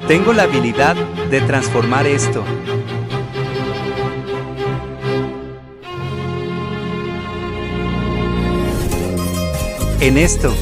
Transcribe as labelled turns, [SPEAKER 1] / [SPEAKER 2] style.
[SPEAKER 1] Tengo la habilidad de transformar esto en esto.